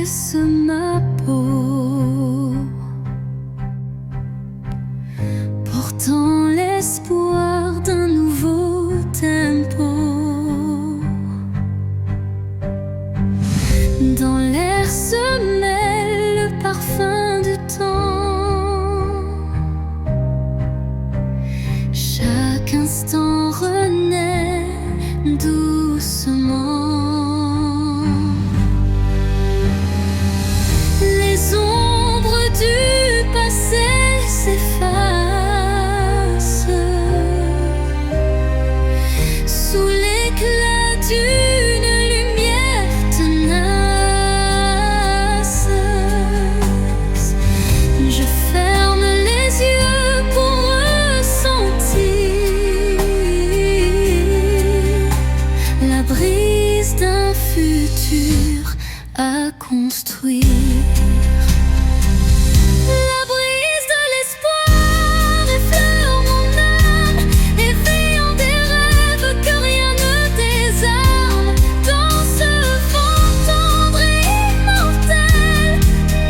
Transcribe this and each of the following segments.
caresse ma peau, portant l'espoir d'un nouveau tempo. Dans l'air se mêle le parfum du temps. Chaque instant renaît doucement. Les ombres du passé s'effacent sous l'éclat d'une lumière tenace. Je ferme les yeux pour ressentir la brise d'un futur à construire. La brise de l'espoir effleure mon âme, éveillant des rêves que rien ne désarme. Dans ce vent tendre et immortel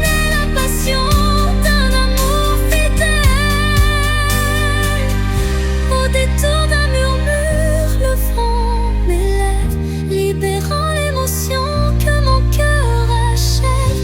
naît la passion d'un amour fidèle. Au détour d'un murmure, le vent m'élève, libérant l'émotion que mon cœur achève.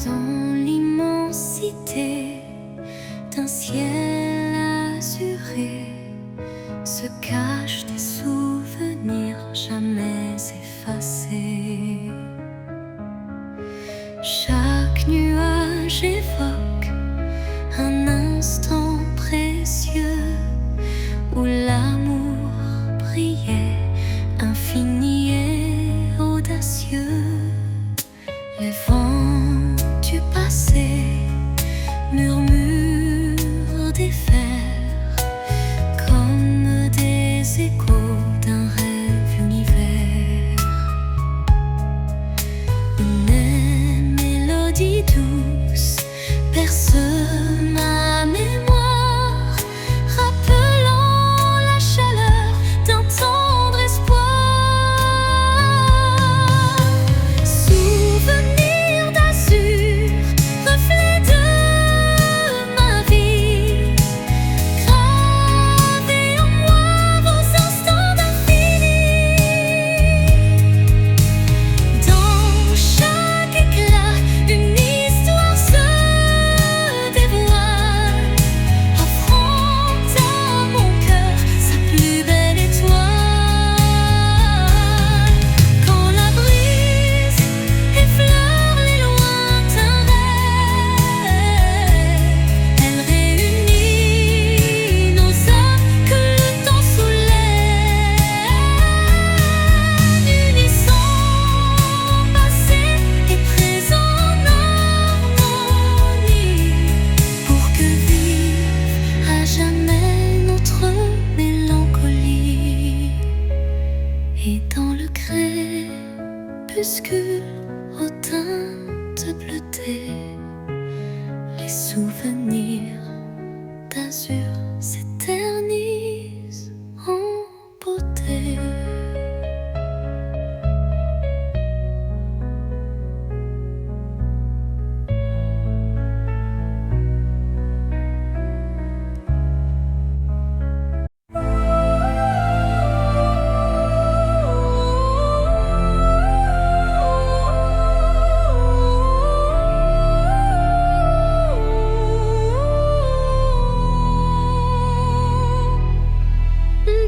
Dans l'immensité d'un ciel azuré se cachent des souvenirs jamais effacés. Chaque nuage évoque un instant précieux où l'amour brillait, infini et audacieux. Les vents du passé murmurent des vers comme des échos d'un rêve univers. Une mélodie douce berce ma mémoire, rappelant la chaleur d'un tendre espoir. Souvenir d'azur, reflet de ma vie, gravé en moi vos instants d'infini. Dans chaque éclat, une histoire se dévoile, offrant à mon cœur sa plus belle étoile. Quand la brise effleure les lointains rêves, elle réunit nos âmes que le temps soulève, unissant passé et présent en harmonie, pour que vive à jamais notre mélancolie. Et dans le crépuscule aux teintes bleutées, les souvenirs d'azur s'éternisent en beauté.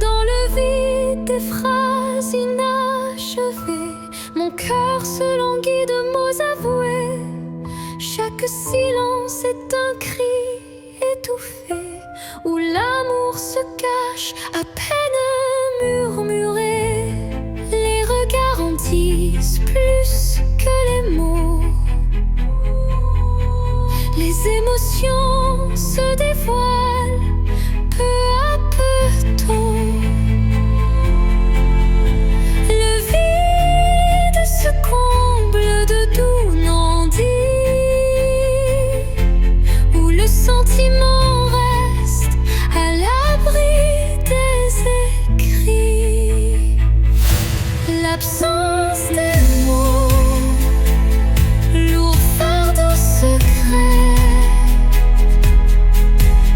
Dans le vide des phrases inachevées, mon cœur se languit de mots avoués. Chaque silence est un cri étouffé, où l'amour se cache à peine murmuré. Les regards en disent plus que les mots. Les émotions se dévoilent peu à peu tôt. Le vide se comble de doux non-dits, où le sentiment reste à l'abri des écrits. L'absence des mots, lourd fardeau secret,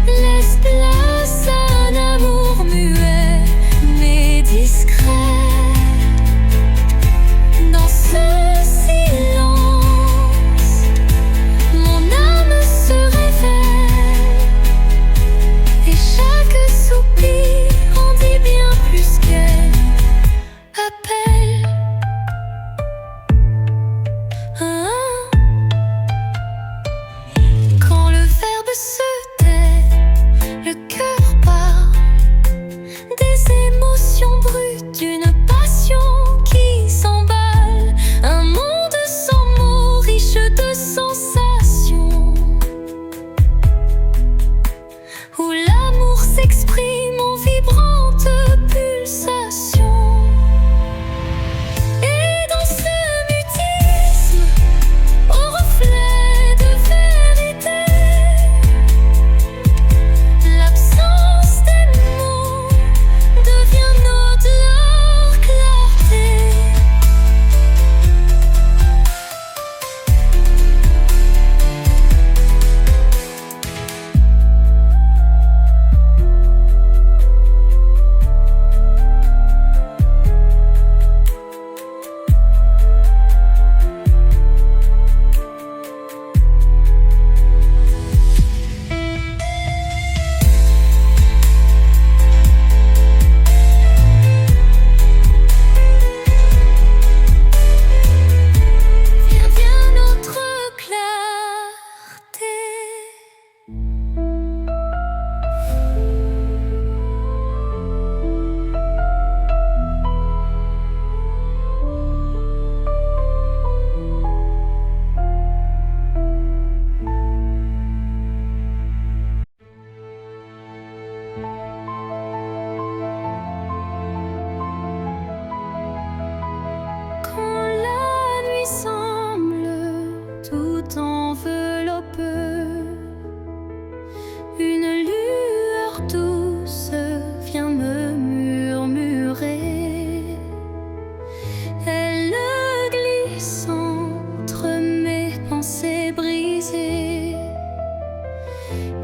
laisse place tout enveloppe. Une lueur douce vient me murmurer. Elle glisse entre mes pensées brisées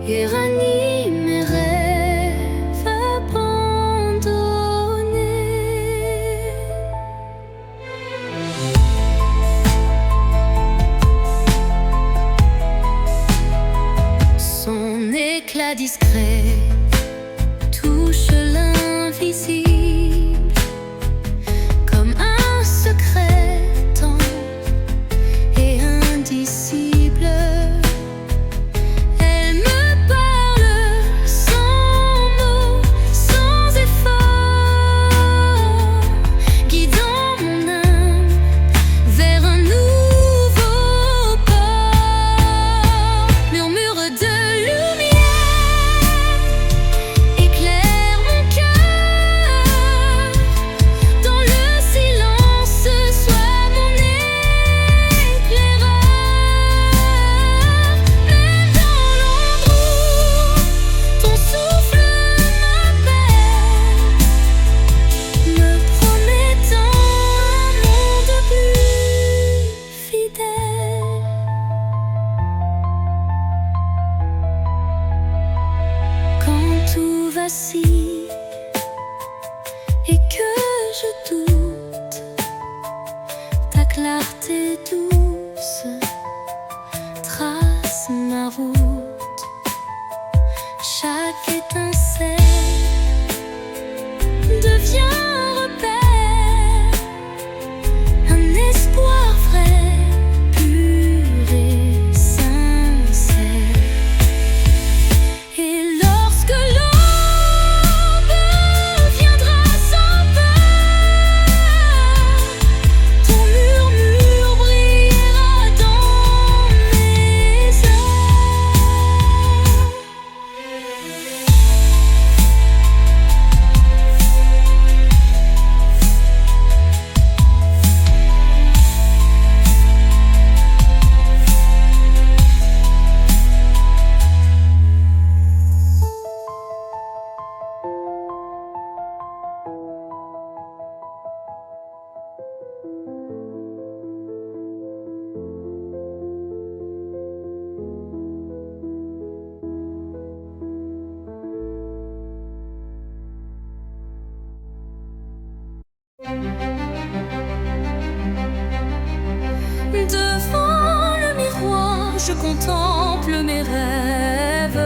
et ranime mes rêves abandonnés. Son éclat discret touche l'invisible comme un secret tendre et indicible. Elle me parle sans mots, sans effort, guidant mon âme vers un nouveau port. Murmure de lumière éclaire mon cœur. Dans le silence, sois mon éclaireur. Même dans l'ombre où ton souffle m'appelle, me promettant un monde plus fidèle. Quand tout vacille et que je doute, ta clarté douce trace ma route. Chaque étincelle devient un repère, un espoir vrai, pur et sincère. Et lorsque l'aube viendra sans peur, ton murmure brillera dans mes heures. Devant le miroir, je contemple mes rêves.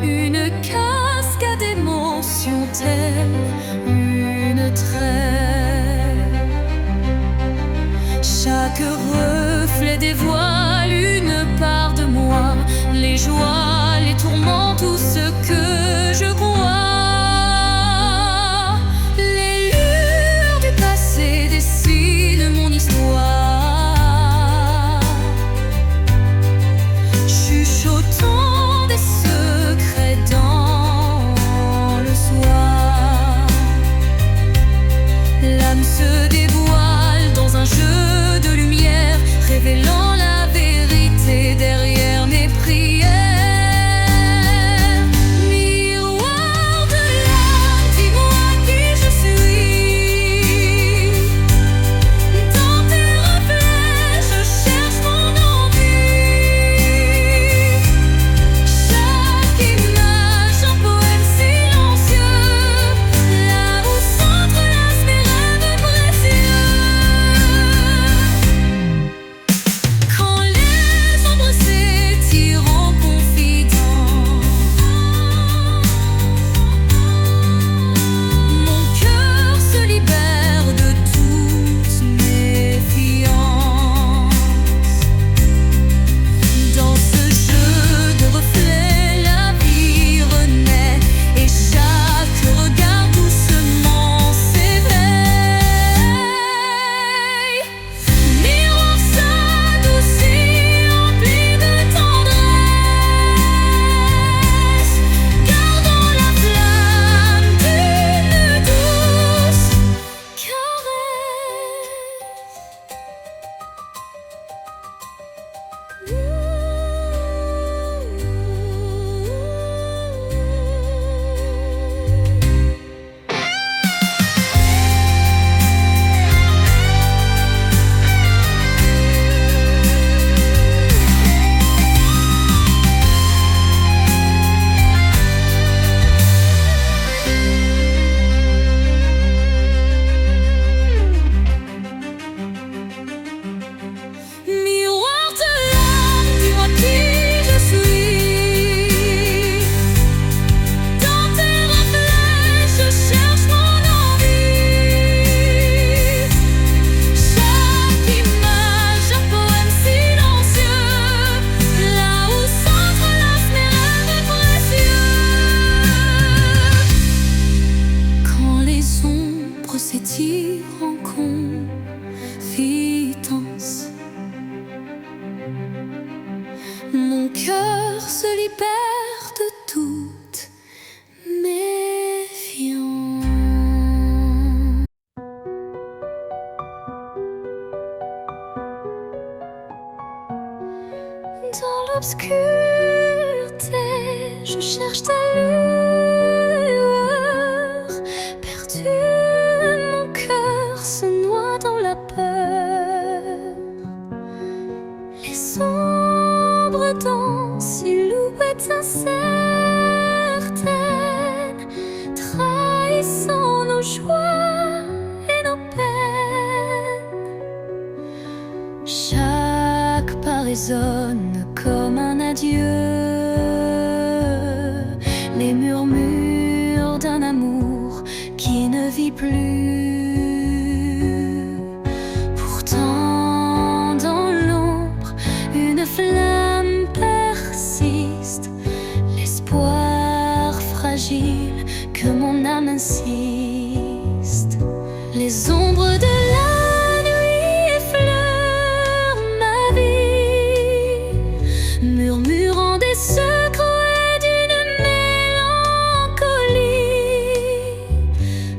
Une cascade d'émotions telle une trêve. Chaque reflet dévoile une part de moi, les joies, les tourments, tout ce que je crois. Les lueurs du passé dessinent mon histoire, chuchotant des secrets dans le soir. L'âme se dévoile dans un jeu de lumière, révélant la vérité derrière mes prières. Miroir l'obscurité, je cherche ta lueur. Perdu, mon cœur se noie dans la peur. Les ombres dansent, silhouettes incertaines, trahissant nos joies et nos peines. Chaque pas résonne comme un adieu, les murmures d'un amour qui ne vit plus. Pourtant dans l'ombre, une flamme persiste, l'espoir fragile que mon âme insiste. Les ombres de la nuit effleurent ma vie, murmurant des secrets d'une mélancolie.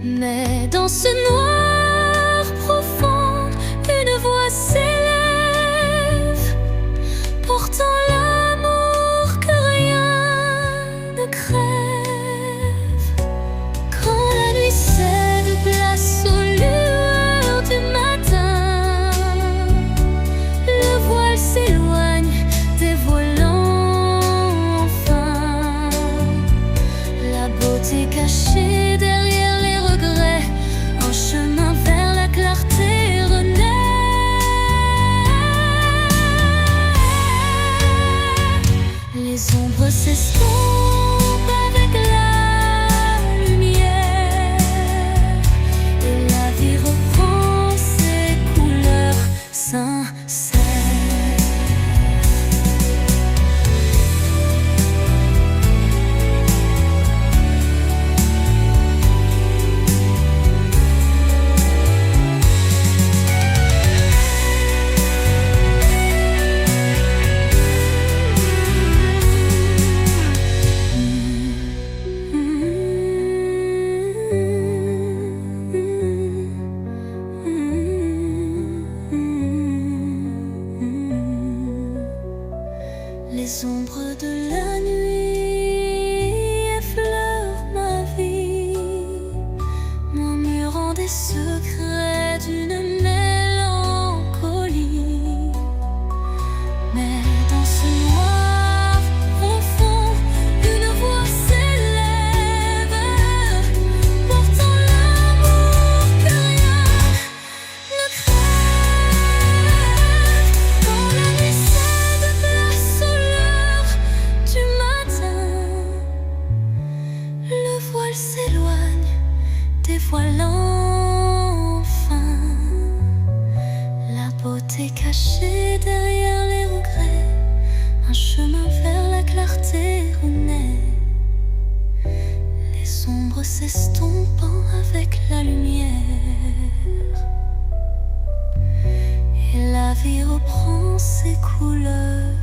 Mais dans ce noir profond, une voix s'élève, portant l'amour que rien ne crève. Quand la nuit cède place aux lueurs du matin, le voile s'éloigne, dévoilant enfin la beauté cachée derrière les regrets. Un chemin vers la clarté renaît. Les ombres s'estompent avec la lumière, et la vie reprend ses couleurs sincères. Les ombres de la nuit effleurent ma vie, murmurant des secrets d'une mélancolie. Mais dans ce noir profond, une voix s'élève, portant l'amour que rien ne crève. Quand la nuit cède place aux lueurs du matin, le voile s'éloigne, dévoilant enfin la beauté cachée derrière les regrets. Un chemin vers la clarté renaît, les ombres s'estompant avec la lumière, et la vie reprend ses couleurs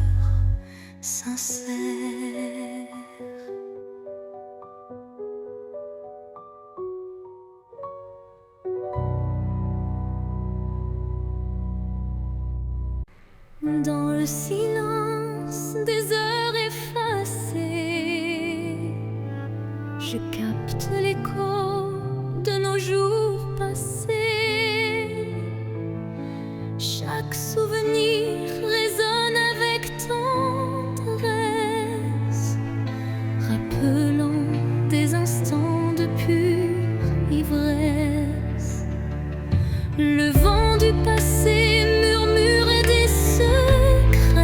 sincères. Dans le silence des heures effacées, je capte l'écho de nos jours passés. Chaque souvenir résonne avec tendresse, rappelant des instants de pure ivresse. Le vent du passé murmure des secrets,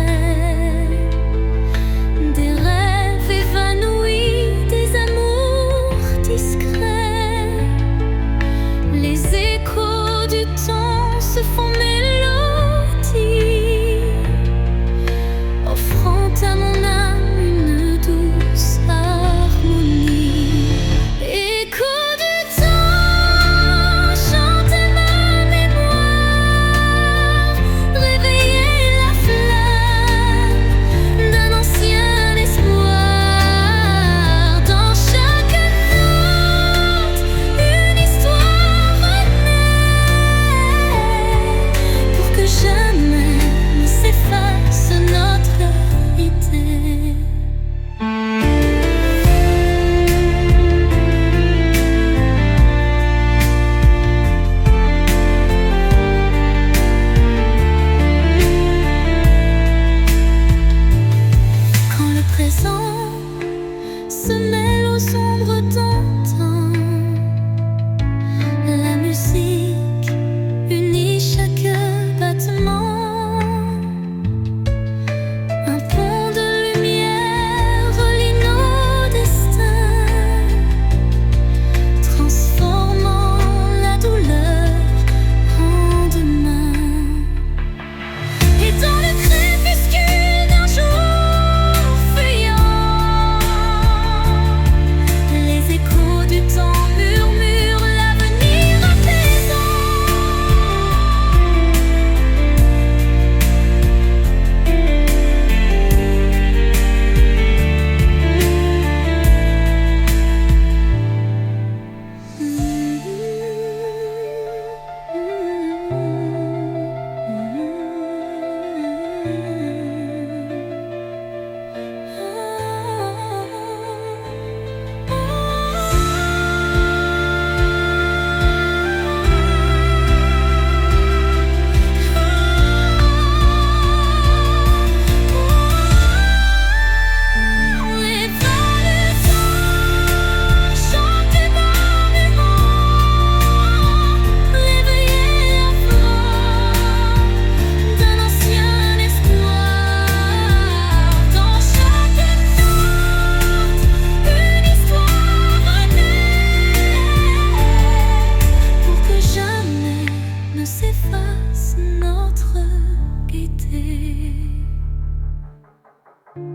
des rêves évanouis, des amours discrets.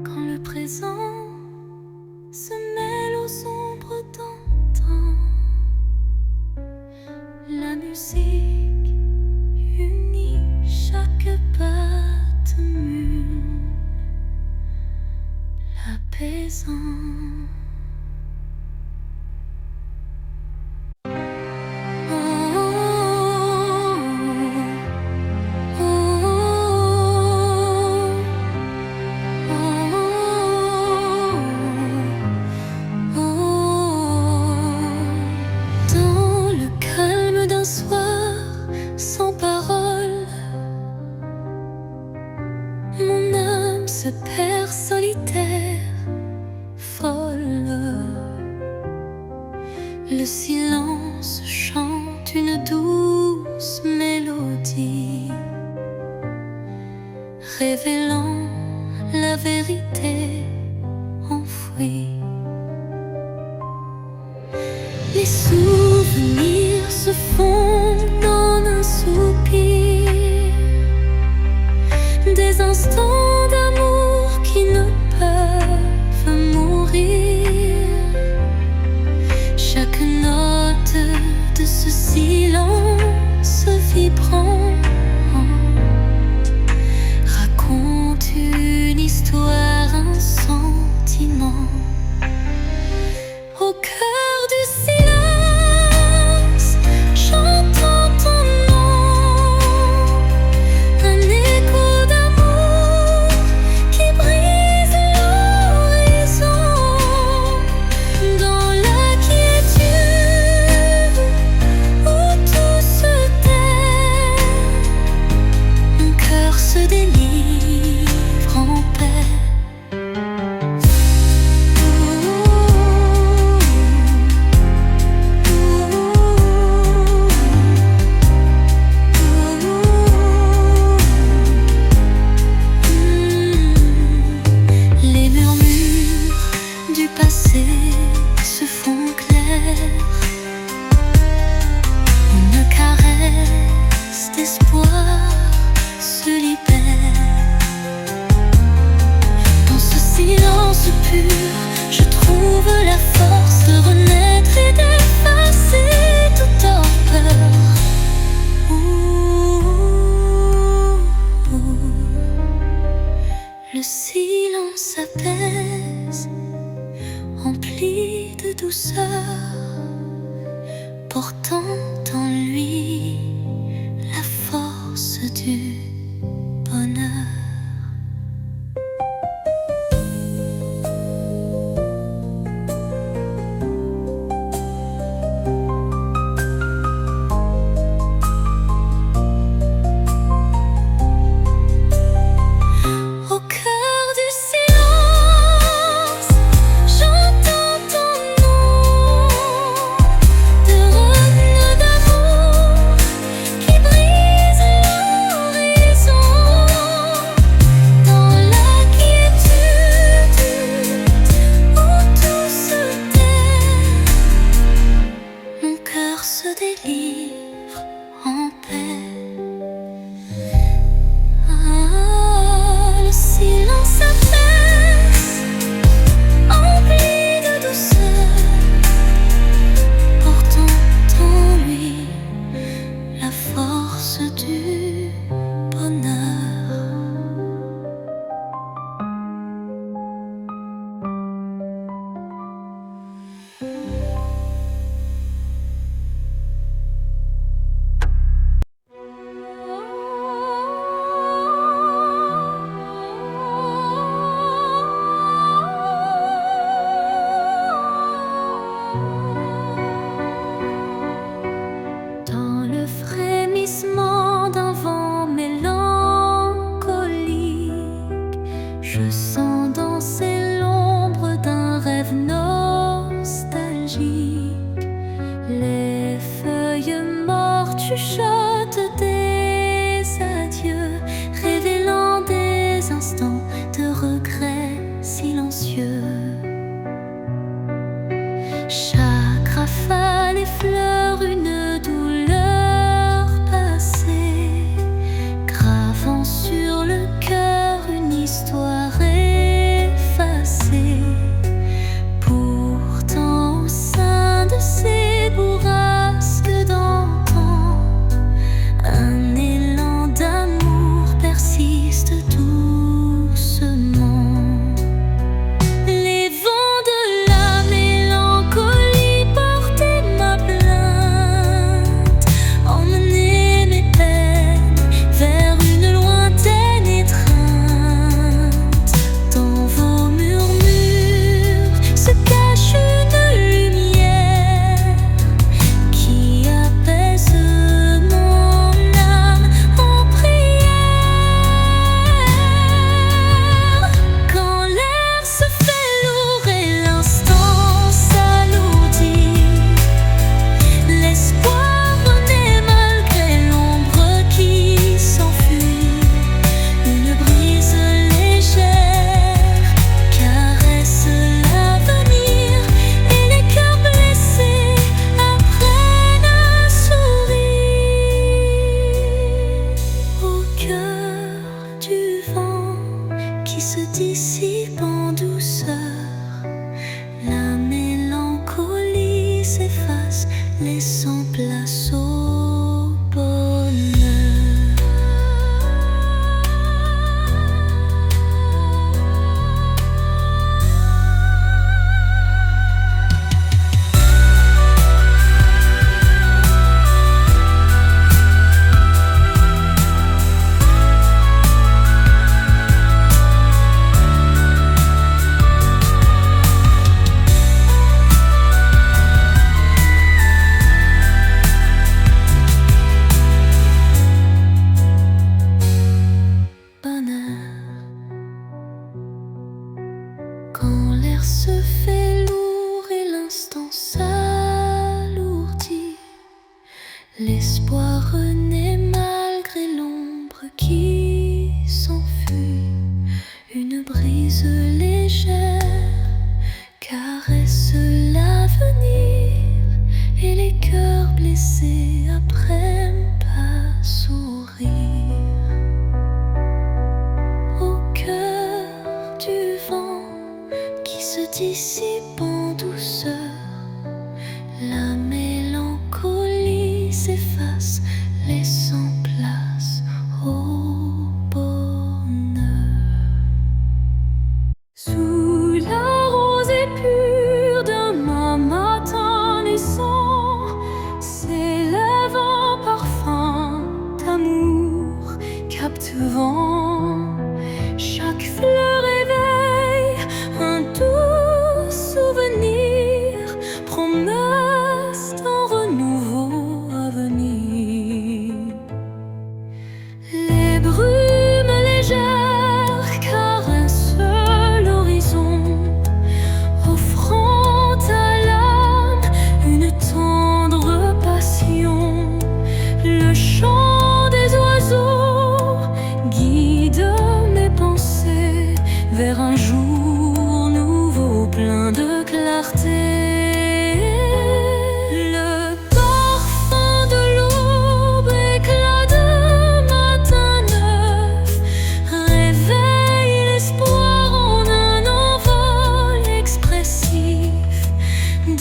quand le présent se mêle aux ombres d'antan. La musique unit chaque battement, l'apaisant. Sans parole, mon âme se perd solitaire, folle. Le silence chante une douce mélodie, révélant la vérité enfouie. Les souvenirs se fondent en un soupir, des instants d'amour qui ne peuvent mourir. Chaque note de ce silence vibrant raconte une histoire, un sentiment. Au cœur du silence, j'entends ton nom, un écho d'amour qui brise l'horizon. Dans la quiétude où tout se tait, mon cœur se délivre en paix. Se font clairs, une caresse d'espoir se libère. Dans ce silence pur, je trouve la force de renaître et d'effacer toute torpeur. Le silence apaise, rempli de douceur, portant en lui la force du bonheur. Au cœur du silence, j'entends ton nom, de renaître. se dissipe en douceur. La mélancolie s'efface, laissant place au bonheur. Quand l'air se fait lourd et l'instant s'alourdit, l'espoir renaît malgré l'ombre qui s'enfuit. Une brise légère caresse l'avenir et les cœurs blessés apprennent à sourire. Au cœur du vent qui se dissipe en douceur, la mélancolie s'efface, laissant place au bonheur. Sous la rosée pure d'un matin naissant s'élève un parfum d'amour captivant. Chaque fleur éveille un doux souvenir, promesse d'un renouveau à venir. Les brumes légères caressent l'horizon, offrant à l'âme une tendre passion. Le chant des oiseaux guide mes pensées vers un jour nouveau plein de clarté. Le parfum de l'aube, éclat de matin neuf, réveille l'espoir en un envol expressif.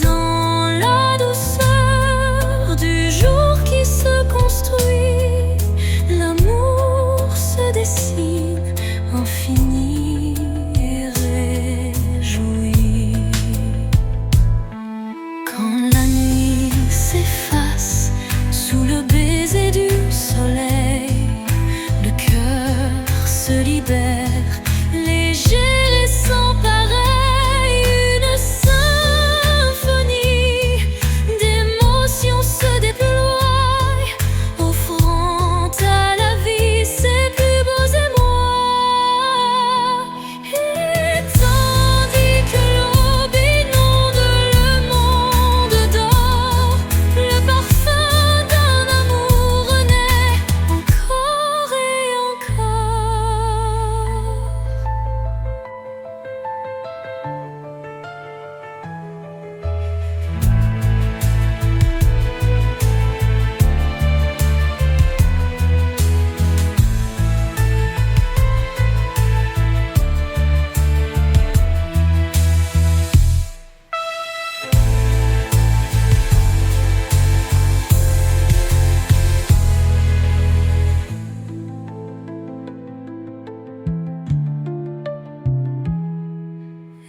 Dans la douceur du jour qui se construit, l'amour se dessine, infini et réjoui. Quand la nuit s'efface sous le baiser du soleil, le cœur se libère, léger et sans pareil. Une symphonie d'émotions se déploie, offrant à la vie ses plus beaux émois. Et tandis que l'aube inonde le monde d'or, le parfum d'un amour renaît encore et encore.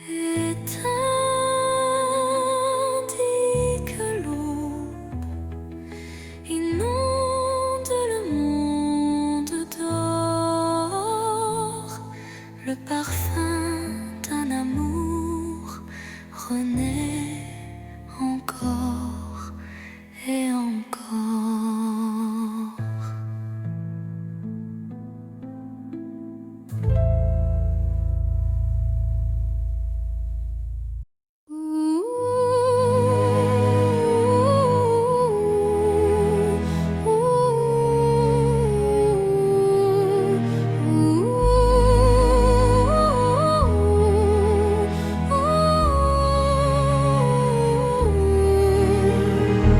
Et tandis que l'aube inonde le monde d'or, le parfum d'un amour renaît encore et encore.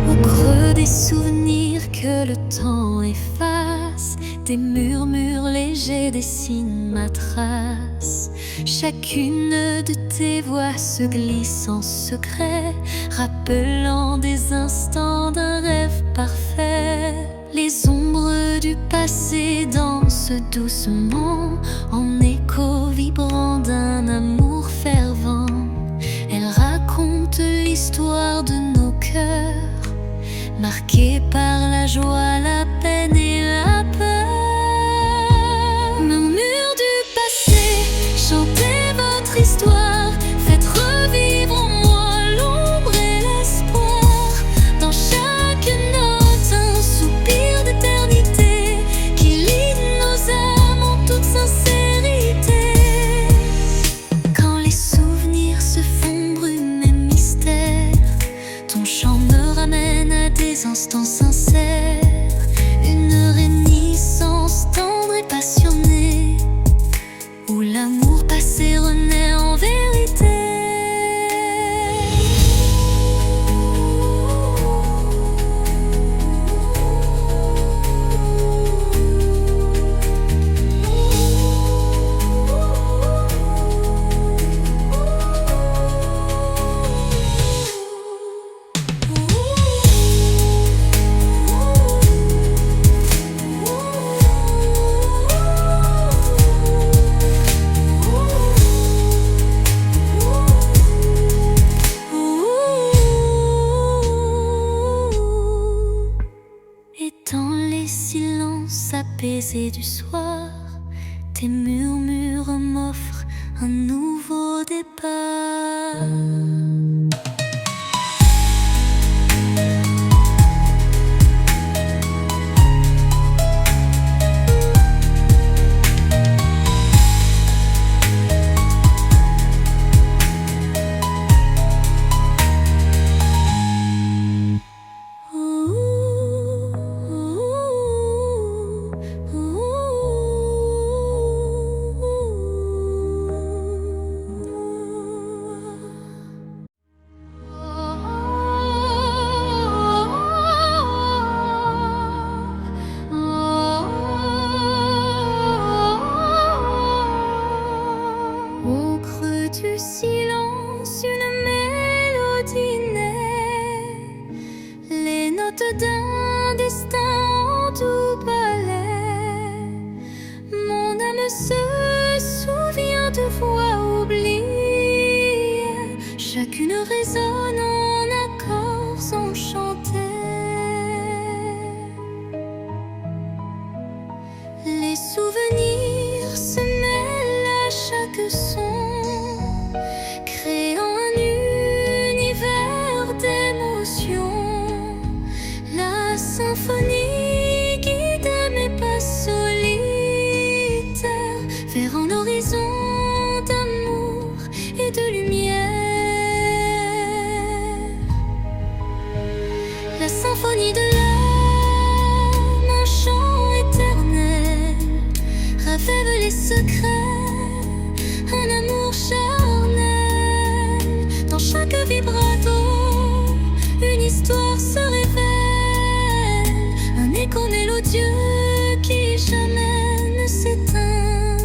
Au creux des souvenirs que le temps efface, des murmures légers dessinent ma trace. Chacune de tes voix se glisse en secret, rappelant des instants d'un rêve parfait. Les ombres du passé dansent doucement, en écho vibrant d'un amour fervent. Elles racontent l'histoire de nos cœurs, marqués par la joie, la peine et la peur. Murmures du passé, chantez votre histoire, faites revivre en moi l'ombre et l'espoir. Dans chaque note, un soupir d'éternité qui lie nos âmes en toute sincérité. Quand les souvenirs se font brume et mystère, ton chant me ramène à des instants sincères. Une réminiscence tendre et passionnée, où l'amour passé renaît en vérité. Et dans les silences apaisés du soir, tes murmures m'offrent un nouveau départ. Au creux du silence, une mélodie naît, les notes d'un destin en doux ballet. Mon âme se souvient de voix oubliées, chacune résonne en accords enchantés. Les souvenirs se mêlent à chaque son, créant un univers d'émotions. La symphonie guide mes pas solitaires vers un horizon d'amour et de lumière. La symphonie de l'âme, un chant éternel, rêve les secrets, un amour charnel. Dans chaque vibrato, une histoire se révèle, un écho mélodieux qui jamais ne s'éteint.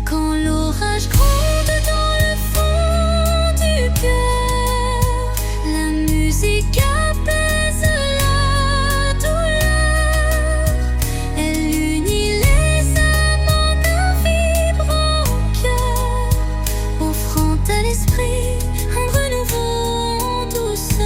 Quand l'orage gronde dans le fond du cœur, la musique apaise la douleur. Elle unit les âmes en un vibrant cœur, offrant à l'esprit un renouveau en douceur.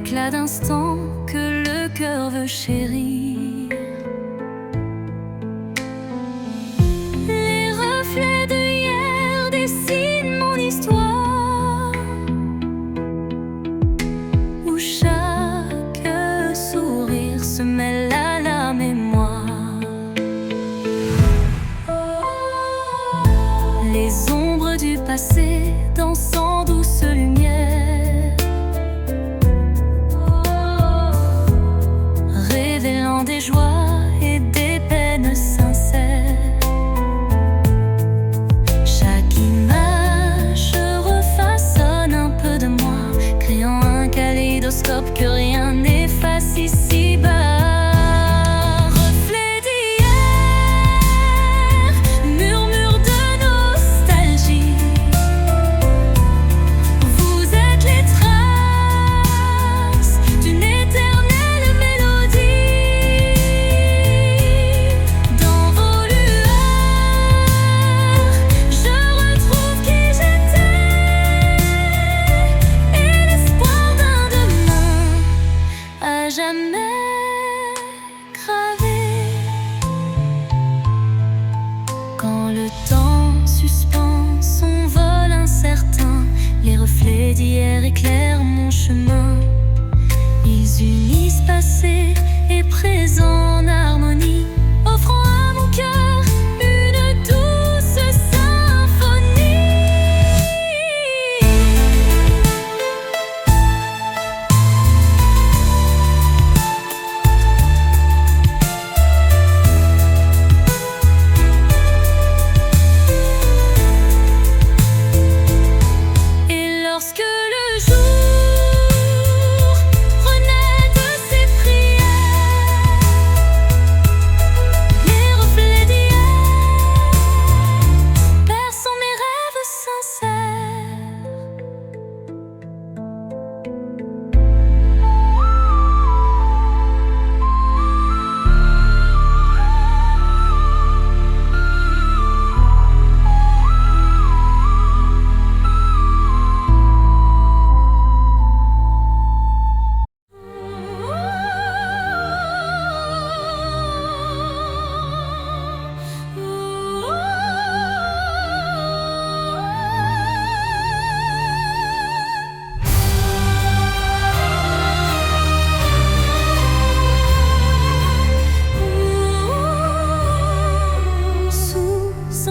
éclat d'instant que le cœur veut chérir. Les reflets de hier dessinent mon histoire, où chaque sourire se mêle à la mémoire. Les ombres du passé dansent en douce lumière, révélant des joies et des peines sincères. Chaque image refaçonne un peu de moi, créant un kaléidoscope que rien n'efface ici-bas. Quand le temps suspend son vol incertain, les reflets d'hier éclairent mon chemin. Ils unissent passé et présent en harmonie, offrant à mon cœur une douce symphonie. Lorsque le jour renaît de ses prières, les reflets d'hier bercent mes rêves sincères.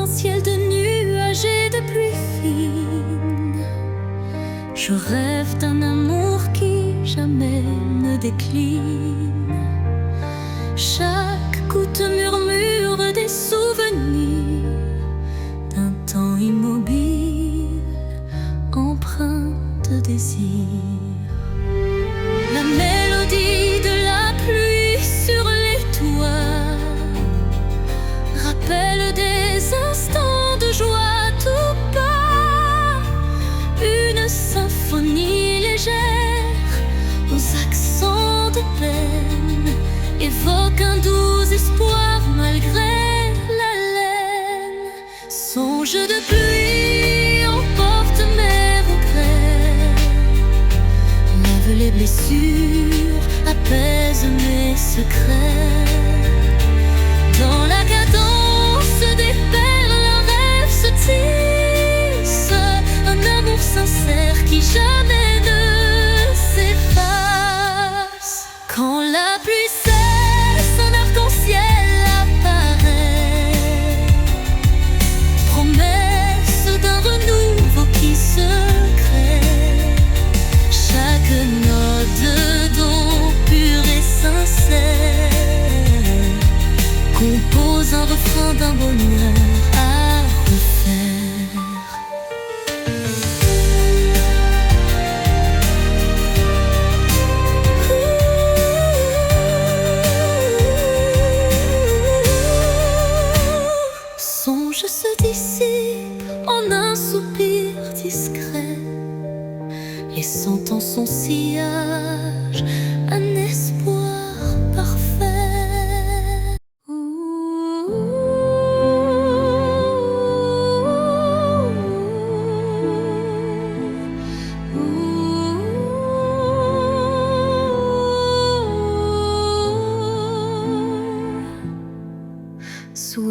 Ciel de nuages et de pluie fine, je rêve d'un amour qui jamais ne décline. Chaque goutte murmure des souvenirs d'un temps immobile, empreint de désir. La mélodie de la pluie sur les toits rappelle des instants de joie tout bas, une symphonie légère aux accents de peine évoque un doux espoir malgré la laine. Songe de pluie emporte mes regrets, lave les blessures, apaise mes secrets. Dans la cadence des perles, un rêve se tisse, un amour sincère qui jamais ne s'efface. Quand la pluie cesse, un arc-en-ciel apparaît, promesse d'un renouveau qui se crée. Chaque note d'eau pure et sincère compose un refrain d'un bonheur à refaire. Songe se dissipe en un soupir discret, laissant en son sillage un espoir parfait.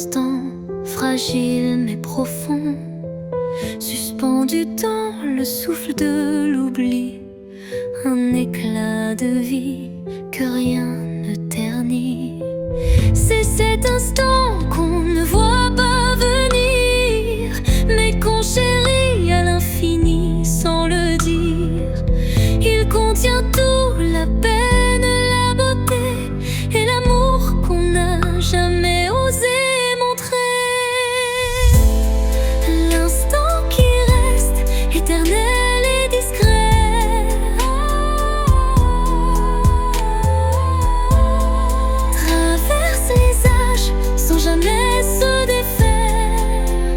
instant fragile mais profond, suspendu dans le souffle de l'oubli, un éclat de vie que rien ne ternit. C'est cet instant qu'on ne voit pas venir, mais qu'on chérit à l'infini sans le dire. Il contient tout, la peine, la beauté et l'amour qu'on n'a jamais osé montrer. L'instant qui reste éternel et discret, traverse les âges sans jamais se défaire.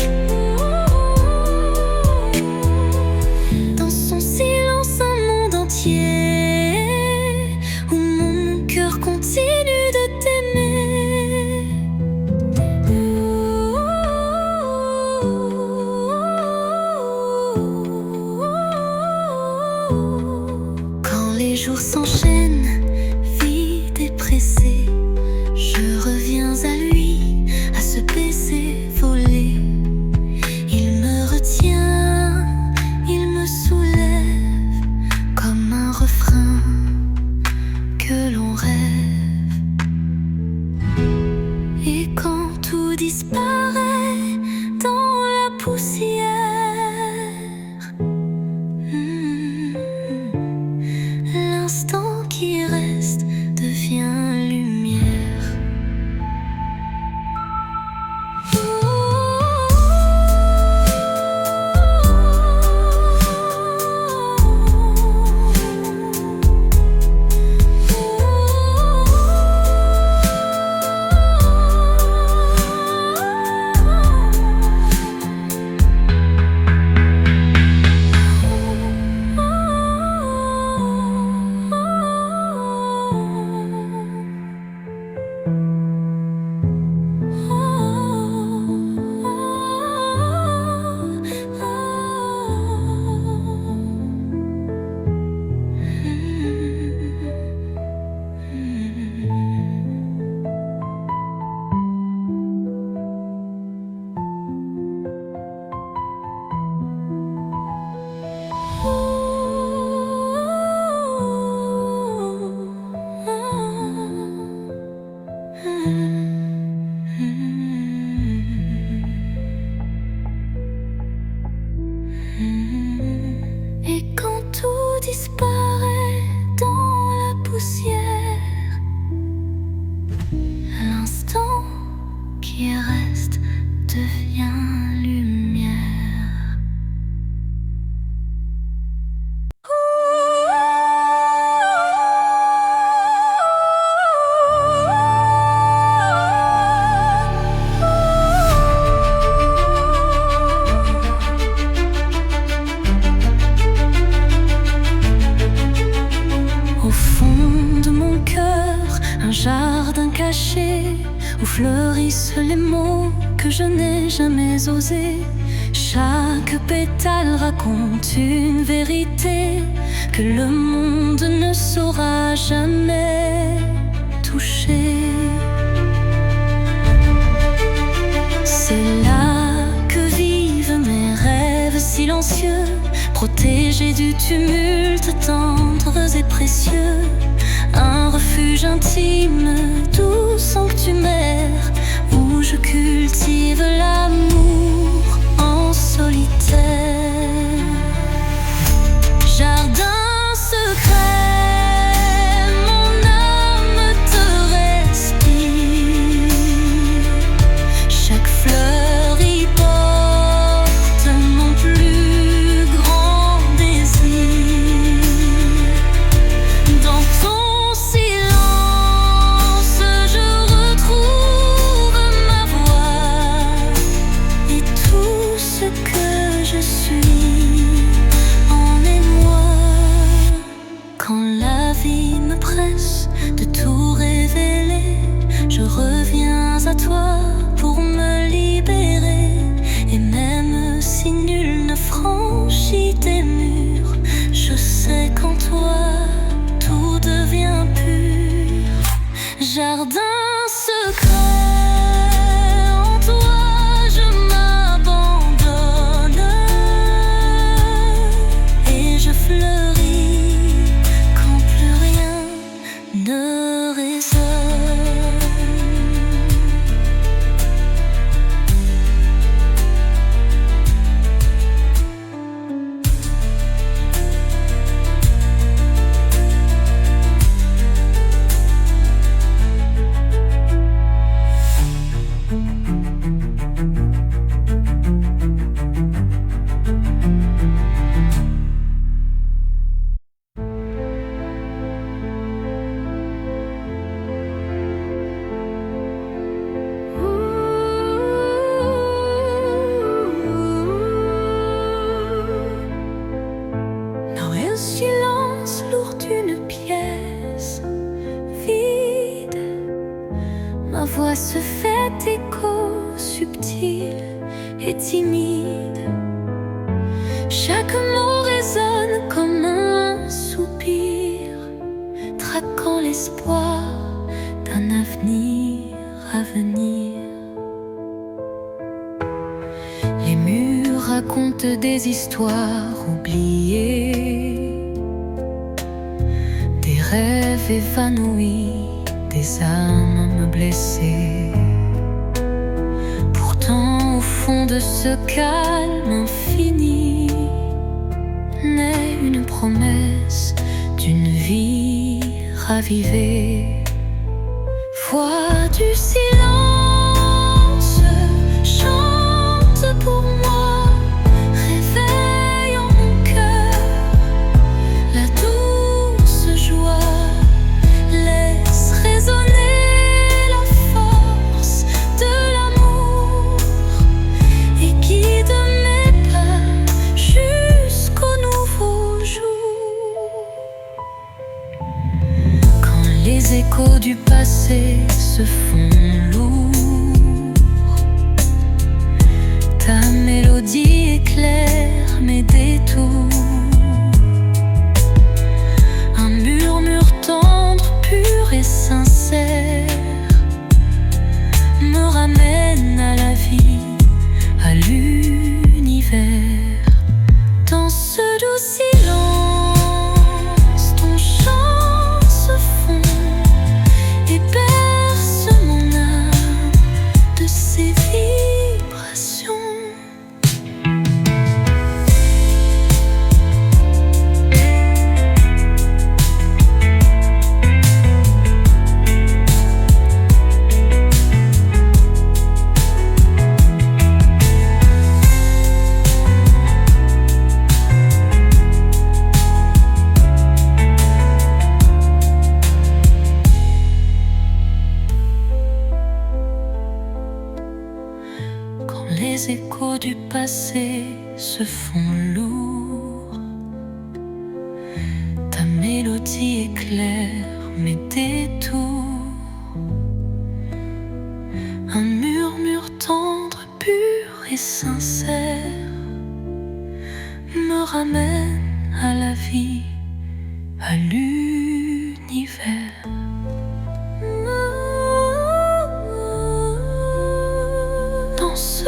Dans son silence un monde entier où mon cœur continue de t'aimer. Quand les jours s'enchaînent, vides et pressés, je reviens à lui, à ce baiser volé. Il me retient, il me soulève comme un refrain que l'on rêve. Et quand tout disparaît dans la poussière, l'instant qui reste devient lumière. Et quand tout disparaît dans la poussière, l'instant qui reste devient lumière. Au fond de mon cœur, un jardin caché où fleurissent les mots que je n'ai jamais osés. Chaque pétale raconte une vérité que le monde ne saura jamais toucher. C'est là que vivent mes rêves silencieux, protégés du tumulte, tendres et précieux. Un refuge intime, doux sanctuaire, où je cultive l'amour en solitaire. Jardin secret, mon âme te respire. Chaque fleur y porte mon plus grand désir. Dans ton silence, je retrouve ma voix et tout ce que je suis en émoi. Quand la vie me presse de tout révéler, je reviens à toi pour me libérer. Et même si nul ne franchit tes murs, je sais qu'en toi tout devient pur. Jardin secret, et timide. Chaque mot résonne comme un soupir, traquant l'espoir d'un avenir à venir. Les murs racontent des histoires oubliées, des rêves évanouis, des âmes blessées. Pourtant, au fond de ce calme infini, naît une promesse d'une vie ravivée. Voix du silence, chante pour moi, réveille en mon cœur la douce joie, laisse résonner la force de l'amour et guide mes pas jusqu'au nouveau jour. Quand les échos du passé se font lourds, ta mélodie éclaire mes détours. Un murmure tendre, pur et sincère me ramène à la vie, à l'univers. Dans ce doux silence, ton chant se fond et berce mon âme de ses vibrations. Quand les échos du passé se font lourds, ta mélodie éclaire mes détours. Un murmure tendre, pur et sincère me ramène à la vie, à l'univers. Dans ce